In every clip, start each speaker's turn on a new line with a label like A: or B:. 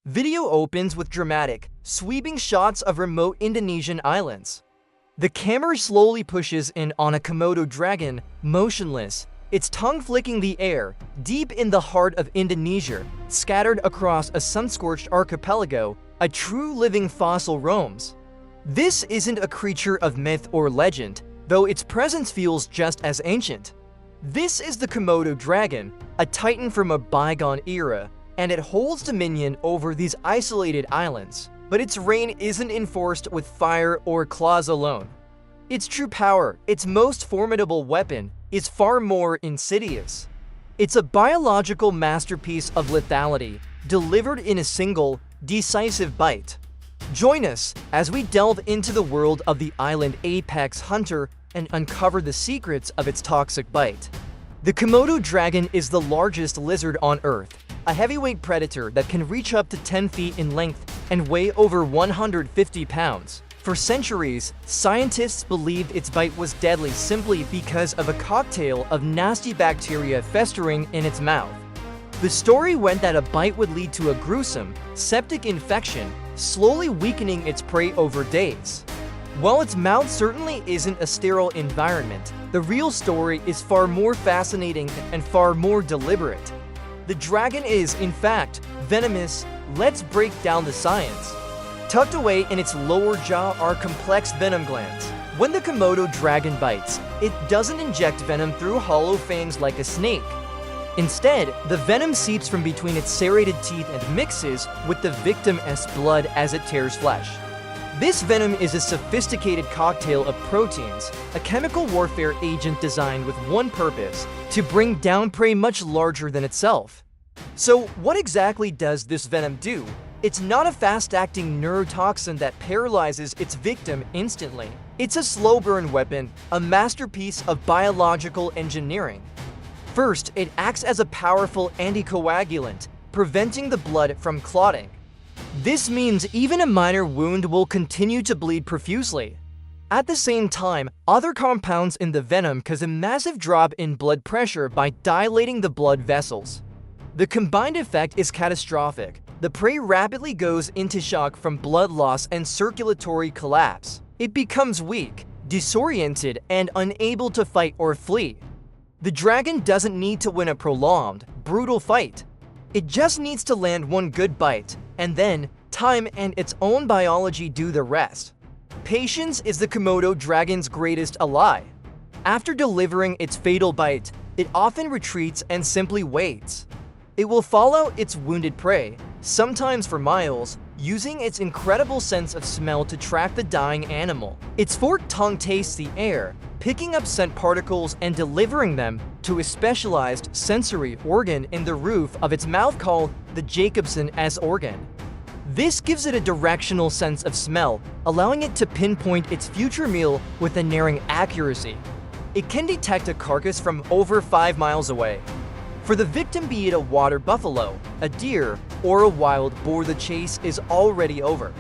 A: Video opens with dramatic, sweeping shots of remote Indonesian islands. The camera slowly pushes in on a Komodo dragon, motionless, its tongue flicking the air, deep in the heart of Indonesia, scattered across a sun-scorched archipelago. A true living fossil roams. This isn't a creature of myth or legend, though its presence feels just as ancient. This is the Komodo Dragon, a titan from a bygone era, and it holds dominion over these isolated islands. But its reign isn't enforced with fire or claws alone. Its true power, its most formidable weapon, is far more insidious. It's a biological masterpiece of lethality, delivered in a single, decisive bite. Join us as we delve into the world of the island apex hunter and uncover the secrets of its toxic bite. The Komodo dragon is the largest lizard on Earth, a heavyweight predator that can reach up to 10 feet in length and weigh over 150 pounds. For centuries, scientists believed its bite was deadly simply because of a cocktail of nasty bacteria festering in its mouth. The story went that a bite would lead to a gruesome, septic infection, slowly weakening its prey over days. While its mouth certainly isn't a sterile environment, the real story is far more fascinating and far more deliberate. The dragon is, in fact, venomous. Let's break down the science. Tucked away in its lower jaw are complex venom glands. When the Komodo dragon bites, it doesn't inject venom through hollow fangs like a snake. Instead, the venom seeps from between its serrated teeth and mixes with the victim's blood as it tears flesh. This venom is a sophisticated cocktail of proteins, a chemical warfare agent designed with one purpose: to bring down prey much larger than itself. So, what exactly does this venom do? It's not a fast-acting neurotoxin that paralyzes its victim instantly. It's a slow-burn weapon, a masterpiece of biological engineering. First, it acts as a powerful anticoagulant, preventing the blood from clotting. This means even a minor wound will continue to bleed profusely. At the same time, other compounds in the venom cause a massive drop in blood pressure by dilating the blood vessels. The combined effect is catastrophic. The prey rapidly goes into shock from blood loss and circulatory collapse. It becomes weak, disoriented, and unable to fight or flee. The dragon doesn't need to win a prolonged, brutal fight. It just needs to land one good bite, and then time and its own biology do the rest. Patience is the Komodo dragon's greatest ally. After delivering its fatal bite, it often retreats and simply waits. It will follow its wounded prey, sometimes for miles, using its incredible sense of smell to track the dying animal. Its forked tongue tastes the air, picking up scent particles and delivering them to a specialized sensory organ in the roof of its mouth called the Jacobson's organ. This gives it a directional sense of smell, allowing it to pinpoint its future meal with unerring accuracy. It can detect a carcass from over 5 miles away. For the victim, be it a water buffalo, a deer, or a wild boar, the chase is already over.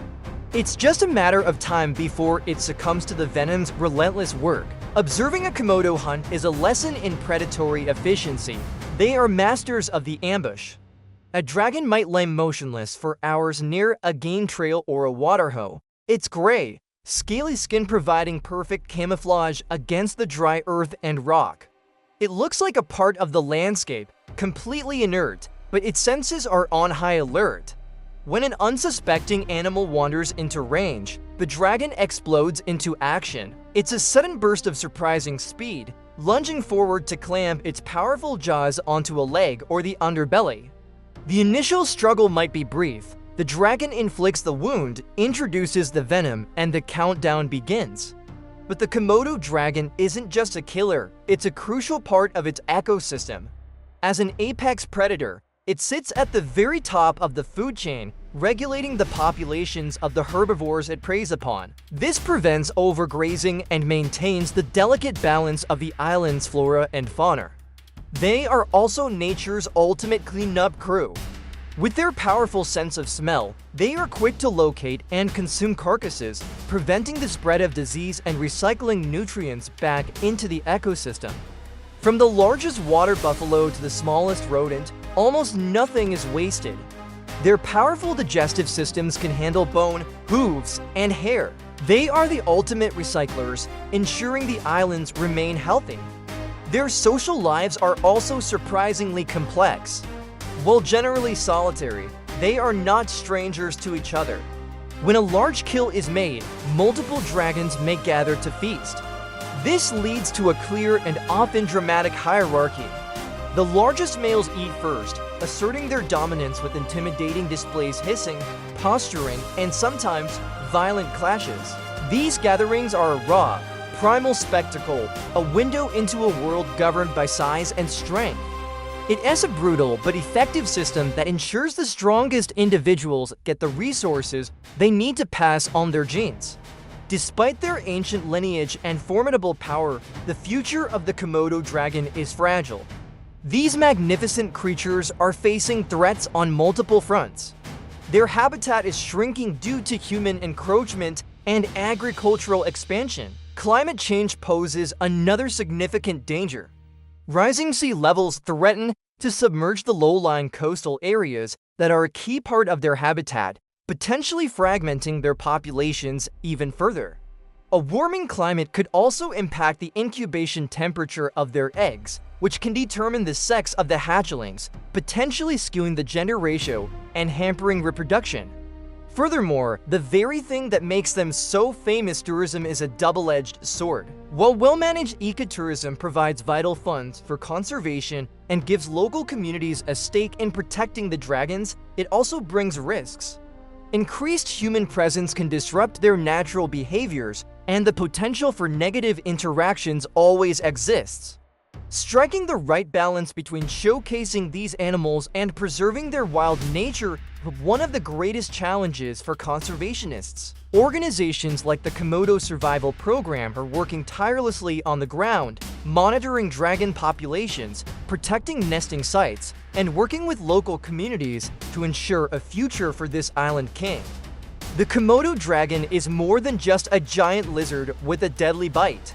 A: It's just a matter of time before it succumbs to the venom's relentless work. Observing a Komodo hunt is a lesson in predatory efficiency. They are masters of the ambush. A dragon might lay motionless for hours near a game trail or a water hole. Its gray, scaly skin providing perfect camouflage against the dry earth and rock. It looks like a part of the landscape, completely inert, but its senses are on high alert. When an unsuspecting animal wanders into range, the dragon explodes into action. It's a sudden burst of surprising speed, lunging forward to clamp its powerful jaws onto a leg or the underbelly. The initial struggle might be brief. The dragon inflicts the wound, introduces the venom, and the countdown begins. But the Komodo dragon isn't just a killer, it's a crucial part of its ecosystem. As an apex predator, it sits at the very top of the food chain, regulating the populations of the herbivores it preys upon. This prevents overgrazing and maintains the delicate balance of the island's flora and fauna. They are also nature's ultimate cleanup crew. With their powerful sense of smell, they are quick to locate and consume carcasses, preventing the spread of disease and recycling nutrients back into the ecosystem. From the largest water buffalo to the smallest rodent, almost nothing is wasted. Their powerful digestive systems can handle bone, hooves, and hair. They are the ultimate recyclers, ensuring the islands remain healthy. Their social lives are also surprisingly complex. While generally solitary, they are not strangers to each other. When a large kill is made, multiple dragons may gather to feast. This leads to a clear and often dramatic hierarchy. The largest males eat first, asserting their dominance with intimidating displays, hissing, posturing, and sometimes violent clashes. These gatherings are a raw, primal spectacle, a window into a world governed by size and strength. It is a brutal but effective system that ensures the strongest individuals get the resources they need to pass on their genes. Despite their ancient lineage and formidable power, the future of the Komodo dragon is fragile. These magnificent creatures are facing threats on multiple fronts. Their habitat is shrinking due to human encroachment and agricultural expansion. Climate change poses another significant danger. Rising sea levels threaten to submerge the low-lying coastal areas that are a key part of their habitat, potentially fragmenting their populations even further. A warming climate could also impact the incubation temperature of their eggs, which can determine the sex of the hatchlings, potentially skewing the gender ratio and hampering reproduction. Furthermore, the very thing that makes them so famous, tourism, is a double-edged sword. While well-managed ecotourism provides vital funds for conservation and gives local communities a stake in protecting the dragons, it also brings risks. Increased human presence can disrupt their natural behaviors, and the potential for negative interactions always exists. Striking the right balance between showcasing these animals and preserving their wild nature is one of the greatest challenges for conservationists. Organizations like the Komodo Survival Program are working tirelessly on the ground, monitoring dragon populations, protecting nesting sites, and working with local communities to ensure a future for this island king. The Komodo dragon is more than just a giant lizard with a deadly bite.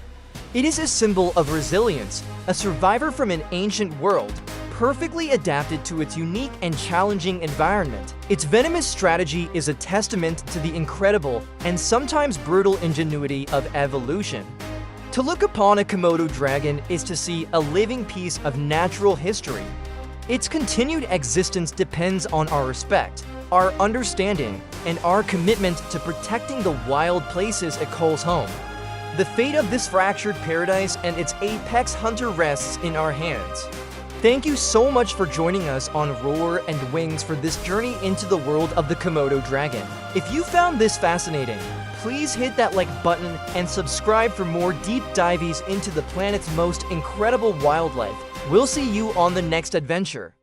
A: It is a symbol of resilience, a survivor from an ancient world, perfectly adapted to its unique and challenging environment. Its venomous strategy is a testament to the incredible and sometimes brutal ingenuity of evolution. To look upon a Komodo dragon is to see a living piece of natural history. Its continued existence depends on our respect, our understanding, and our commitment to protecting the wild places it calls home. The fate of this fractured paradise and its apex hunter rests in our hands. Thank you so much for joining us on Roar and Wings for this journey into the world of the Komodo dragon. If you found this fascinating, please hit that like button and subscribe for more deep dives into the planet's most incredible wildlife. We'll see you on the next adventure.